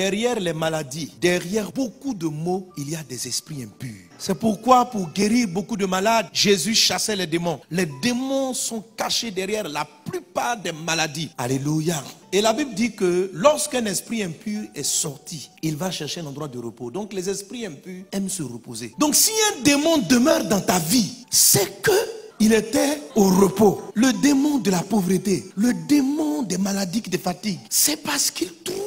Derrière les maladies, derrière beaucoup de maux, il y a des esprits impurs. C'est pourquoi pour guérir beaucoup de malades, Jésus chassait les démons. Les démons sont cachés derrière la plupart des maladies. Alléluia. Et la Bible dit que lorsqu'un esprit impur est sorti, il va chercher un endroit de repos. Donc les esprits impurs aiment se reposer. Donc si un démon demeure dans ta vie, c'est que il était au repos. Le démon de la pauvreté, le démon des maladies qui te fatiguent, c'est parce qu'il trouve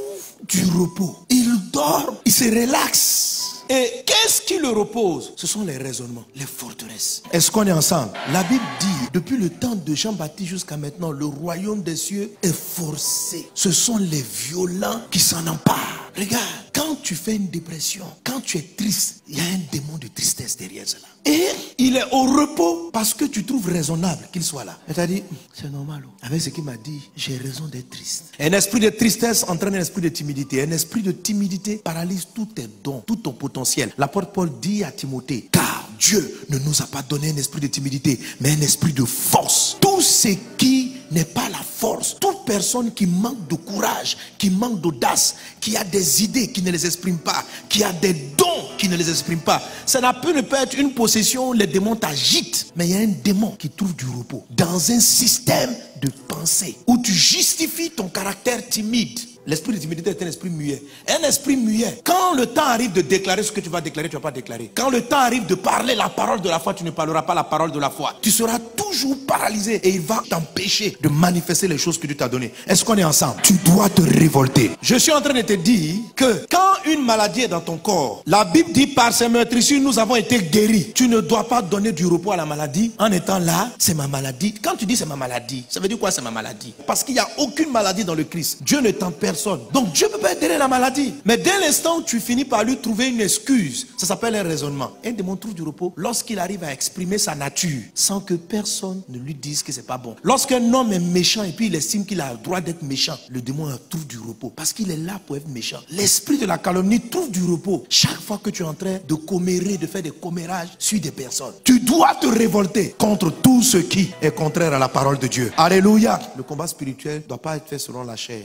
du repos. Il dort, il se relaxe. Et qu'est-ce qui le repose? Ce sont les raisonnements, les forteresses. Est-ce qu'on est ensemble? La Bible dit, depuis le temps de Jean-Baptiste jusqu'à maintenant, le royaume des cieux est forcé. Ce sont les violents qui s'en emparent. Regarde, quand tu fais une dépression, quand tu es triste, il y a un démon de tristesse derrière cela. Et il est au repos parce que tu trouves raisonnable qu'il soit là. Et tu as dit, c'est normal. Avec ce qu'il m'a dit, j'ai raison d'être triste. Un esprit de tristesse entraîne un esprit de timidité. Un esprit de timidité paralyse tous tes dons, tout ton potentiel. L'apôtre Paul dit à Timothée, car Dieu ne nous a pas donné un esprit de timidité, mais un esprit de force. Tout ce qui n'est pas la force, toute personne qui manque de courage, qui manque d'audace, qui a des idées qui ne les exprime pas, qui a des dons qui ne les exprime pas, ça ne peut pas être une possession où les démons t'agitent, mais il y a un démon qui trouve du repos dans un système de pensée où tu justifies ton caractère timide. L'esprit de timidité est un esprit muet. Un esprit muet, quand le temps arrive de déclarer ce que tu vas déclarer, tu ne vas pas déclarer. Quand le temps arrive de parler la parole de la foi, tu ne parleras pas la parole de la foi. Tu seras toujours paralysé et il va t'empêcher de manifester les choses que Dieu t'a données. Est-ce qu'on est ensemble? Tu dois te révolter. Je suis en train de te dire que quand une maladie est dans ton corps, la Bible dit par ses meurtrissures nous avons été guéris. Tu ne dois pas donner du repos à la maladie en étant là, c'est ma maladie. Quand tu dis c'est ma maladie, ça veut dire quoi c'est ma maladie? Parce qu'il n'y a aucune maladie dans le Christ. Dieu ne tempère. Donc Dieu peut pas aider la maladie. Mais dès l'instant où tu finis par lui trouver une excuse, ça s'appelle un raisonnement. Un démon trouve du repos lorsqu'il arrive à exprimer sa nature sans que personne ne lui dise que c'est pas bon. Lorsqu'un homme est méchant et puis il estime qu'il a le droit d'être méchant, le démon trouve du repos parce qu'il est là pour être méchant. L'esprit de la calomnie trouve du repos chaque fois que tu es en train de commérer, de faire des commérages sur des personnes. Tu dois te révolter contre tout ce qui est contraire à la parole de Dieu. Alléluia. Le combat spirituel ne doit pas être fait selon la chair.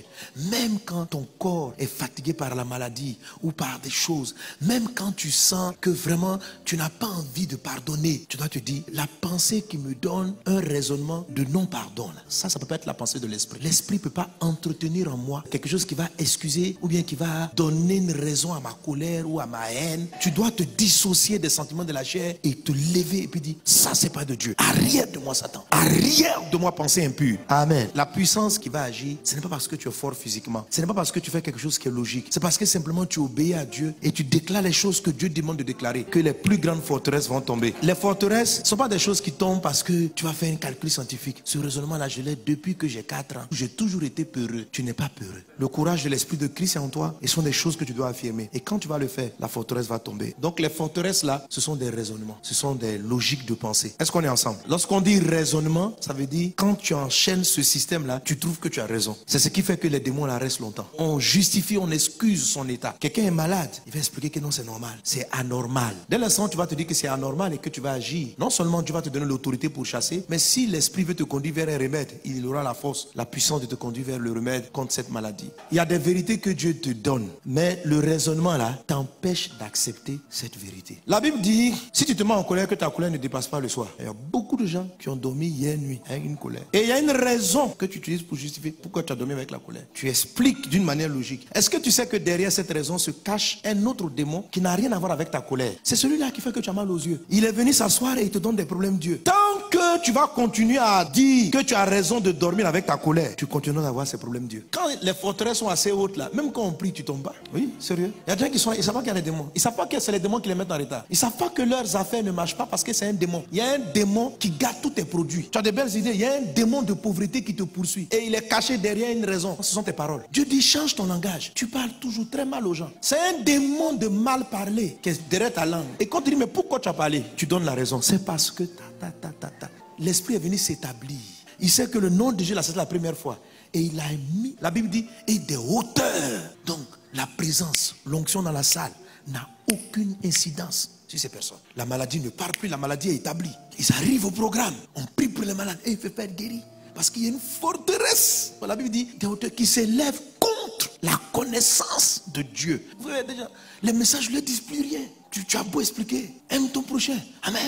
Même quand ton corps est fatigué par la maladie ou par des choses, même quand tu sens que vraiment tu n'as pas envie de pardonner, tu dois te dire, la pensée qui me donne un raisonnement de non-pardon, ça peut pas être la pensée de l'esprit. L'esprit ne peut pas entretenir en moi quelque chose qui va excuser ou bien qui va donner une raison à ma colère ou à ma haine. Tu dois te dissocier des sentiments de la chair et te lever et puis dire, ça c'est pas de Dieu. Arrière de moi Satan. Arrière de moi pensée impure. Amen. La puissance qui va agir, ce n'est pas parce que tu es fort physiquement. Ce n'est pas parce que tu fais quelque chose qui est logique. C'est parce que simplement tu obéis à Dieu et tu déclares les choses que Dieu demande de déclarer, que les plus grandes forteresses vont tomber. Les forteresses ne sont pas des choses qui tombent parce que tu vas faire un calcul scientifique. Ce raisonnement-là, je l'ai depuis que j'ai 4 ans. J'ai toujours été peureux. Tu n'es pas peureux. Le courage de l'esprit de Christ est en toi et ce sont des choses que tu dois affirmer. Et quand tu vas le faire, la forteresse va tomber. Donc les forteresses là, ce sont des raisonnements. Ce sont des logiques de pensée. Est-ce qu'on est ensemble? Lorsqu'on dit raisonnement, ça veut dire quand tu enchaînes ce système-là, tu trouves que tu as raison. C'est ce qui fait que les démons là restent longtemps. On justifie, on excuse son état. Quelqu'un est malade, il va expliquer que non, c'est normal, c'est anormal. Dès l'instant où tu vas te dire que c'est anormal et que tu vas agir, non seulement Dieu va te donner l'autorité pour chasser, mais si l'esprit veut te conduire vers un remède, il aura la force, la puissance de te conduire vers le remède contre cette maladie. Il y a des vérités que Dieu te donne, mais le raisonnement là t'empêche d'accepter cette vérité. La Bible dit, si tu te mets en colère, que ta colère ne dépasse pas le soir. Il y a beaucoup de gens qui ont dormi hier nuit avec une colère. Et il y a une raison que tu utilises pour justifier pourquoi tu as dormi avec la colère. Tu expliques d'une manière logique. Est-ce que tu sais que derrière cette raison se cache un autre démon qui n'a rien à voir avec ta colère? C'est celui-là qui fait que tu as mal aux yeux. Il est venu s'asseoir et il te donne des problèmes Dieu. Tant que tu vas continuer à dire que tu as raison de dormir avec ta colère, tu continueras d'avoir ces problèmes Dieu. Quand les forteresses sont assez hautes là, même quand on prie, tu tombes pas. Oui, sérieux. Il y a des gens qui sont, ils savent pas qu'il y a des démons. Ils savent pas que c'est les démons qui les mettent en retard. Ils savent pas que leurs affaires ne marchent pas parce que c'est un démon. Il y a un démon qui gâte tous tes produits. Tu as des belles idées. Il y a un démon de pauvreté qui te poursuit et il est caché derrière une raison. Ce sont tes paroles. Dieu dit change ton langage. Tu parles toujours très mal aux gens. C'est un démon de mal parler qui est derrière ta langue. Et quand tu dis mais pourquoi tu as parlé, tu donnes la raison. C'est parce que l'esprit est venu s'établir. Il sait que le nom de Dieu là c'est la première fois. Et il a mis, la Bible dit, et des hauteurs. Donc la présence, l'onction dans la salle n'a aucune incidence sur ces personnes. La maladie ne part plus, la maladie est établie. Ils arrivent au programme, on prie pour les malades et il fait faire guérir. Parce qu'il y a une forteresse. La Bible dit, des hauteurs qui s'élèvent contre la connaissance de Dieu. Vous voyez déjà, les messages ne leur disent plus rien. Tu as beau expliquer, aime ton prochain. Amen.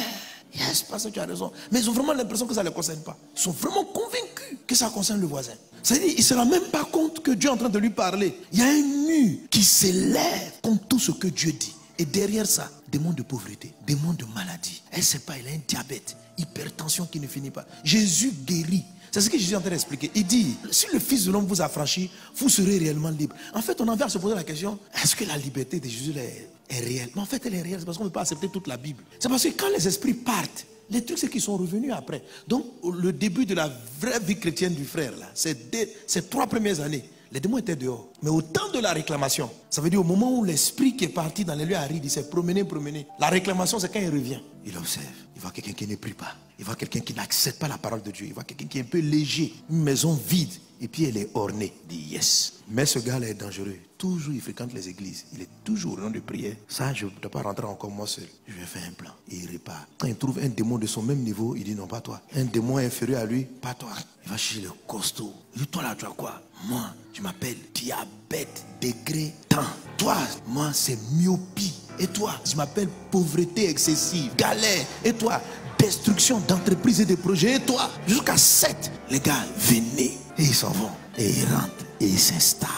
Yes, parce que tu as raison. Mais ils ont vraiment l'impression que ça ne les concerne pas. Ils sont vraiment convaincus que ça concerne le voisin. C'est-à-dire, il ne se rend même pas compte que Dieu est en train de lui parler. Il y a un mur qui s'élève contre tout ce que Dieu dit. Et derrière ça, des mondes de pauvreté, des mondes de maladie. Elle ne sait pas, il a un diabète, hypertension qui ne finit pas. Jésus guérit. C'est ce que Jésus est en train d'expliquer. Il dit, si le Fils de l'homme vous affranchit, vous serez réellement libre. En fait, on en vient à se poser la question, est-ce que la liberté de Jésus est réelle? Mais en fait, elle est réelle, c'est parce qu'on ne peut pas accepter toute la Bible. C'est parce que quand les esprits partent, les trucs, c'est qu'ils sont revenus après. Donc, le début de la vraie vie chrétienne du frère, là, ces 3 premières années, les démons étaient dehors. Mais au temps de la réclamation, ça veut dire au moment où l'esprit qui est parti dans les lieux arides, il s'est promené. La réclamation, c'est quand il revient. Il observe. Il voit quelqu'un qui ne prie pas. Il voit quelqu'un qui n'accepte pas la parole de Dieu. Il voit quelqu'un qui est un peu léger. Une maison vide. Et puis elle est ornée. Il dit yes. Mais ce gars-là est dangereux. Toujours, il fréquente les églises. Il est toujours au nom de prière. Ça, je ne dois pas rentrer encore moi seul. Je vais faire un plan. Et il repart. Quand il trouve un démon de son même niveau, il dit non, pas toi. Un démon inférieur à lui, pas toi. Il va chercher le costaud. Il dit, toi là, tu as quoi? Moi, je m'appelle diabète degré temps. Toi, moi, c'est myopie. Et toi, je m'appelle pauvreté excessive, galère. Et toi, destruction d'entreprises et de projets. Et toi, jusqu'à 7. Les gars, venez. Et ils s'en vont. Et ils rentrent. Et ils s'installent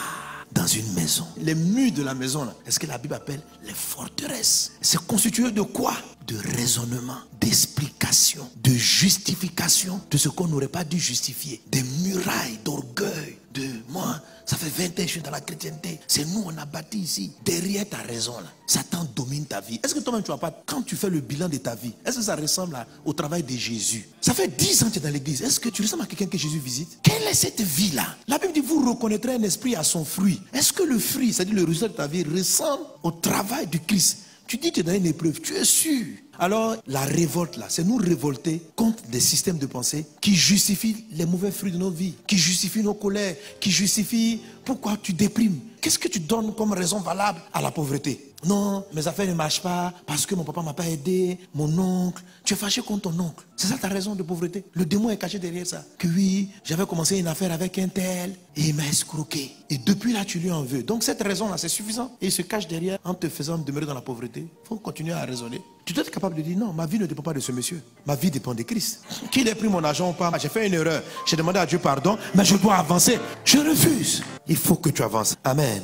dans une maison. Les murs de la maison, là, est ce que la Bible appelle les forteresses. C'est constitué de quoi? De raisonnement, d'explication, de justification de ce qu'on n'aurait pas dû justifier. Des murailles d'orgueil. De moi, ça fait 20 ans que je suis dans la chrétienté. C'est nous, on a bâti ici. Derrière ta raison, là, Satan domine ta vie. Est-ce que toi-même tu vois pas, quand tu fais le bilan de ta vie, est-ce que ça ressemble au travail de Jésus? Ça fait 10 ans que tu es dans l'église. Est-ce que tu ressembles à quelqu'un que Jésus visite? Quelle est cette vie-là? La Bible dit, vous reconnaîtrez un esprit à son fruit. Est-ce que le fruit, c'est-à-dire le résultat de ta vie, ressemble au travail du Christ? Tu dis que tu es dans une épreuve, tu es sûr. Alors, la révolte là, c'est nous révolter contre des systèmes de pensée qui justifient les mauvais fruits de nos vies, qui justifient nos colères, qui justifient pourquoi tu déprimes. Qu'est-ce que tu donnes comme raison valable à la pauvreté? Non, mes affaires ne marchent pas parce que mon papa ne m'a pas aidé, mon oncle. Tu es fâché contre ton oncle. C'est ça ta raison de pauvreté. Le démon est caché derrière ça. Que oui, j'avais commencé une affaire avec un tel et il m'a escroqué. Et depuis là, tu lui en veux. Donc cette raison-là, c'est suffisant. Et il se cache derrière en te faisant demeurer dans la pauvreté. Il faut continuer à raisonner. Tu dois être capable de dire non, ma vie ne dépend pas de ce monsieur. Ma vie dépend de Christ. Qu'il ait pris mon argent ou pas, j'ai fait une erreur. J'ai demandé à Dieu pardon, mais je dois avancer. Je refuse. Il faut que tu avances. Amen.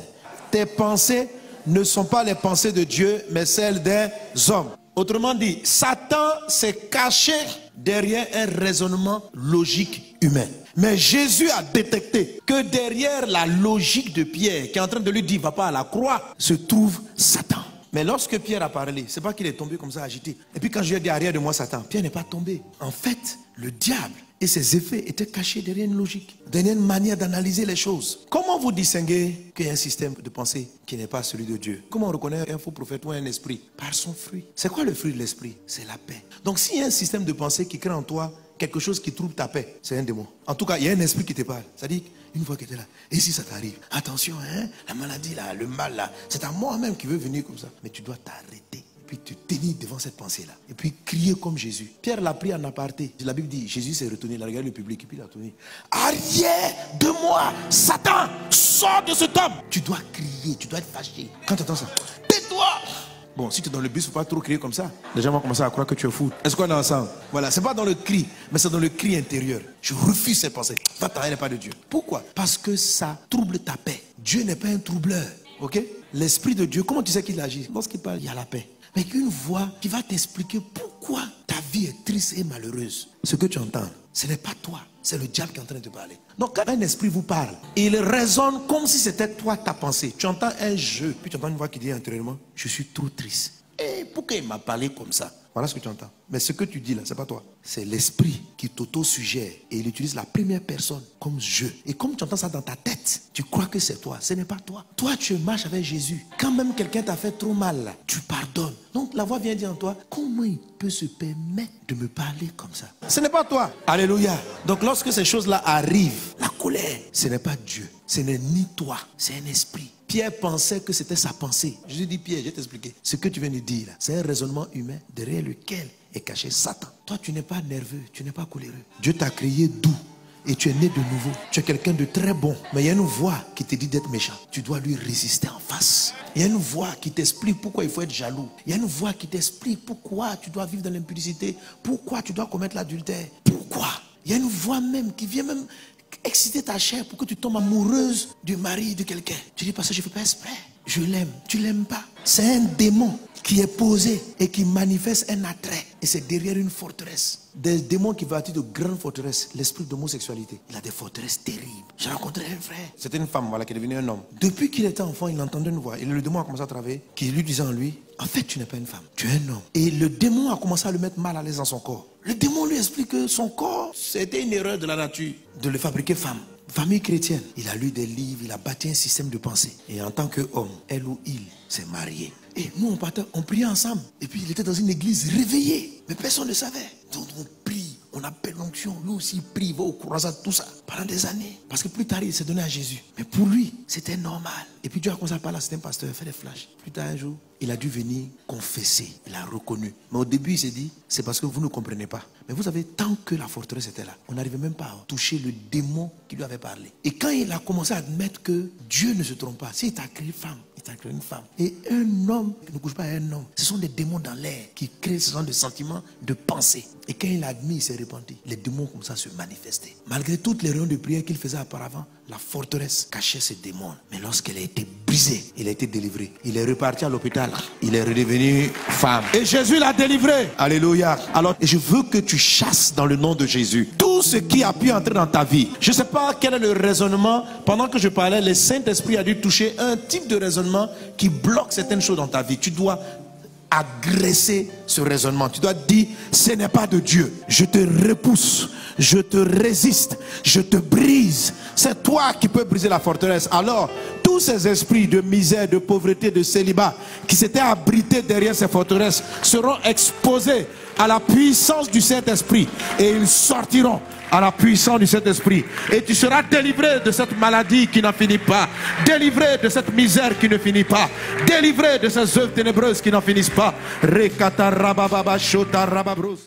Tes pensées ne sont pas les pensées de Dieu, mais celles des hommes. Autrement dit, Satan s'est caché derrière un raisonnement logique humain. Mais Jésus a détecté que derrière la logique de Pierre, qui est en train de lui dire, va pas à la croix, se trouve Satan. Mais lorsque Pierre a parlé, c'est pas qu'il est tombé comme ça agité. Et puis quand je lui ai dit arrière de moi Satan, Pierre n'est pas tombé. En fait, le diable et ses effets étaient cachés derrière une logique, derrière une manière d'analyser les choses. Comment vous distinguez qu'il y a un système de pensée qui n'est pas celui de Dieu? Comment on reconnaît un faux prophète ou un esprit? Par son fruit. C'est quoi le fruit de l'esprit? C'est la paix. Donc s'il y a un système de pensée qui crée en toi quelque chose qui trouble ta paix, c'est un démon. En tout cas, il y a un esprit qui te parle. C'est-à-dire, une fois que tu es là, et si ça t'arrive, attention, hein, la maladie là, le mal là, c'est à moi-même qui veut venir comme ça. Mais tu dois t'arrêter, et puis te tenir devant cette pensée-là, et puis crier comme Jésus. Pierre l'a pris en aparté. La Bible dit, Jésus s'est retourné, il a regardé le public, et puis il a tourné. Arrière de moi, Satan, sors de cet homme. Tu dois crier, tu dois être fâché. Quand tu entends ça, tais-toi. Bon, si tu es dans le bus, il ne faut pas trop crier comme ça. Les gens vont commencer à croire que tu es fou. Est-ce qu'on est ensemble? Voilà, ce n'est pas dans le cri, mais c'est dans le cri intérieur. Je refuse ces pensées. Va-t'en, elle n'est pas de Dieu. Pourquoi? Parce que ça trouble ta paix. Dieu n'est pas un troubleur. Ok? L'Esprit de Dieu, comment tu sais qu'il agit? Lorsqu'il parle, il y a la paix. Mais une voix qui va t'expliquer pourquoi ta vie est triste et malheureuse. Ce que tu entends, ce n'est pas toi. C'est le diable qui est en train de te parler. Donc quand un esprit vous parle, il résonne comme si c'était toi ta pensée. Tu entends un jeu, puis tu entends une voix qui dit intérieurement, je suis trop triste. Et pourquoi il m'a parlé comme ça? Voilà ce que tu entends. Mais ce que tu dis là, c'est pas toi. C'est l'esprit qui t'auto-suggère. Et il utilise la première personne comme je. Et comme tu entends ça dans ta tête, tu crois que c'est toi. Ce n'est pas toi. Toi, tu marches avec Jésus. Quand même quelqu'un t'a fait trop mal là, tu pardonnes. Donc la voix vient dire en toi, comment il peut se permettre de me parler comme ça? Ce n'est pas toi. Alléluia. Donc lorsque ces choses-là arrivent, la colère, ce n'est pas Dieu. Ce n'est ni toi. C'est un esprit. Pierre pensait que c'était sa pensée. Jésus dit, Pierre, je vais t'expliquer. Ce que tu viens de dire là, c'est un raisonnement humain derrière lequel est caché Satan. Toi, tu n'es pas nerveux, tu n'es pas coléreux. Dieu t'a créé doux. et tu es né de nouveau. Tu es quelqu'un de très bon. Mais il y a une voix qui te dit d'être méchant. Tu dois lui résister en face. Il y a une voix qui t'explique pourquoi il faut être jaloux. Il y a une voix qui t'explique pourquoi tu dois vivre dans l'impudicité. Pourquoi tu dois commettre l'adultère. Pourquoi? Il y a une voix même qui vient même exciter ta chair pour que tu tombes amoureuse du mari de quelqu'un. Tu dis parce que je ne fais pas exprès. Je l'aime. Tu ne l'aimes pas. C'est un démon qui est posé et qui manifeste un attrait. Et c'est derrière une forteresse. Des démons qui bâtissent de grandes forteresses. L'esprit d'homosexualité. Il a des forteresses terribles. J'ai rencontré un frère. C'était une femme, voilà, qui est devenue un homme. Depuis qu'il était enfant, il entendait une voix. Et le démon a commencé à travailler. Qui lui disait en lui, en fait, tu n'es pas une femme. Tu es un homme. Et le démon a commencé à le mettre mal à l'aise dans son corps. Le démon lui explique que son corps, c'était une erreur de la nature de le fabriquer femme. Famille chrétienne. Il a lu des livres, il a bâti un système de pensée. Et en tant qu'homme, elle ou il s'est marié. Et nous, on priait ensemble. Et puis, il était dans une église réveillée. Mais personne ne savait. Donc, on prie, on appelle l'onction. Lui aussi, il prie, il va au croisade, tout ça. Pendant des années. Parce que plus tard, il s'est donné à Jésus. Mais pour lui, c'était normal. Et puis, Dieu a commencé à parler à certains pasteurs, faire des flashs. Plus tard, un jour, il a dû venir confesser. Il a reconnu. Mais au début, il s'est dit, c'est parce que vous ne comprenez pas. Mais vous savez, tant que la forteresse était là, on n'arrivait même pas à toucher le démon qui lui avait parlé. Et quand il a commencé à admettre que Dieu ne se trompe pas, s'il t'a créé femme, il t'a créé une femme. Et un homme ne couche pas à un homme. Ce sont des démons dans l'air qui créent ce genre de sentiments, de pensée. Et quand il a admis, il s'est repenti. Les démons commencent à se manifester. Malgré toutes les réunions de prière qu'il faisait auparavant, la forteresse cachait ces démons. Mais lorsqu'elle a été brisée, il a été délivré. Il est reparti à l'hôpital. Il est redevenu femme. Et Jésus l'a délivré. Alléluia. Alors, je veux que tu chasses dans le nom de Jésus tout ce qui a pu entrer dans ta vie. Je ne sais pas quel est le raisonnement. Pendant que je parlais, le Saint-Esprit a dû toucher un type de raisonnement qui bloque certaines choses dans ta vie. Tu dois agresser ce raisonnement. Tu dois dire, ce n'est pas de Dieu. Je te repousse, je te résiste, je te brise. C'est toi qui peux briser la forteresse. Alors, tous ces esprits de misère, de pauvreté, de célibat qui s'étaient abrités derrière ces forteresses seront exposés à la puissance du Saint-Esprit et ils sortiront à la puissance du Saint-Esprit. Et tu seras délivré de cette maladie qui n'en finit pas. Délivré de cette misère qui ne finit pas. Délivré de ces œuvres ténébreuses qui n'en finissent pas. Rekata rabababa shota rababros.